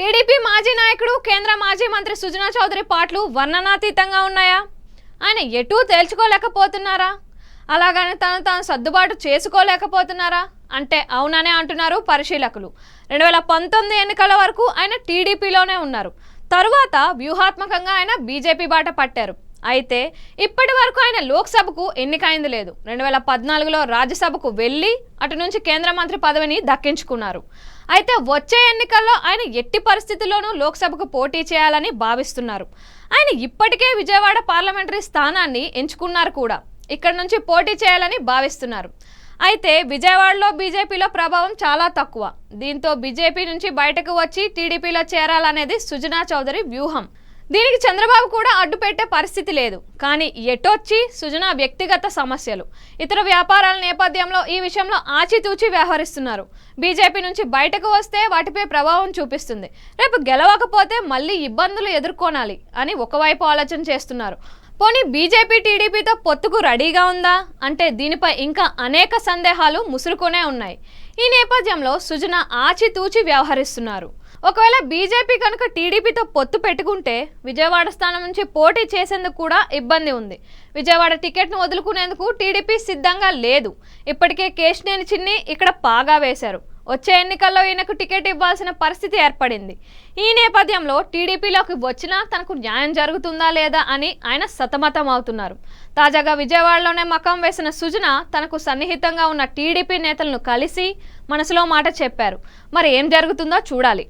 TDP మాజీ నాయకుడు కేంద్ర మాజీ మంత్రి సుజనా చౌదరి పాటలు వర్ణనాతీతంగా ఉన్నాయా? ఆయన ఎటూ తేల్చుకోలేకపోతున్నారా? అలాగని తాను సర్దుబాటు చేసుకోలేకపోతున్నారా అంటే అవుననే అంటున్నారు పరిశీలకులు. 2019 ఎన్నికల వరకు ఆయన టీడీపీలోనే ఉన్నారు. తరువాత వ్యూహాత్మకంగా ఆయన బీజేపీ బాట పట్టారు. అయితే ఇప్పటి వరకు ఆయన లోక్సభకు ఎన్నికైంది లేదు. 2014లో రాజ్యసభకు వెళ్ళి అటు నుంచి కేంద్ర మంత్రి పదవిని దక్కించుకున్నారు. అయితే వచ్చే ఎన్నికల్లో ఆయన ఎట్టి పరిస్థితుల్లోనూ లోక్సభకు పోటీ చేయాలని భావిస్తున్నారు. ఆయన ఇప్పటికే విజయవాడ పార్లమెంటరీ స్థానాన్ని ఎంచుకున్నారు కూడా. ఇక్కడ నుంచి పోటీ చేయాలని భావిస్తున్నారు. అయితే విజయవాడలో బీజేపీలో ప్రభావం చాలా తక్కువ. దీంతో బీజేపీ నుంచి బయటకు వచ్చి టీడీపీలో చేరాలనేది సుజనా చౌదరి వ్యూహం. దీనికి చంద్రబాబు కూడా అడ్డుపెట్టే పరిస్థితి లేదు. కానీ ఎటొచ్చి సుజనా వ్యక్తిగత సమస్యలు, ఇతర వ్యాపారాల నేపథ్యంలో ఈ విషయంలో ఆచితూచి వ్యవహరిస్తున్నారు. బీజేపీ నుంచి బయటకు వస్తే వాటిపై ప్రభావం చూపిస్తుంది. రేపు గెలవకపోతే మళ్ళీ ఇబ్బందులు ఎదుర్కొనాలి అని ఒకవైపు ఆలోచన చేస్తున్నారు. పోనీ బీజేపీ టీడీపీతో పొత్తుకు రెడీగా ఉందా అంటే దీనిపై ఇంకా అనేక సందేహాలు ముసురుకొనే ఉన్నాయి. ఈ నేపథ్యంలో సుజనా ఆచితూచి వ్యవహరిస్తున్నారు. ఒకవేళ బీజేపీ కనుక టీడీపీతో పొత్తు పెట్టుకుంటే విజయవాడ స్థానం నుంచి పోటీ చేసేందుకు కూడా ఇబ్బంది ఉంది. విజయవాడ టికెట్ను వదులుకునేందుకు టీడీపీ సిద్ధంగా లేదు. ఇప్పటికే కేశినేని చిన్ని ఇక్కడ పాగా వేశారు. వచ్చే ఎన్నికల్లో ఈయనకు టికెట్ ఇవ్వాల్సిన పరిస్థితి ఏర్పడింది. ఈ నేపథ్యంలో టీడీపీలోకి వచ్చినా తనకు న్యాయం జరుగుతుందా లేదా అని ఆయన సతమతం అవుతున్నారు. తాజాగా విజయవాడలోనే మకాం వేసిన సుజనా తనకు సన్నిహితంగా ఉన్న టీడీపీ నేతలను కలిసి మనసులో మాట చెప్పారు. మరి ఏం జరుగుతుందో చూడాలి.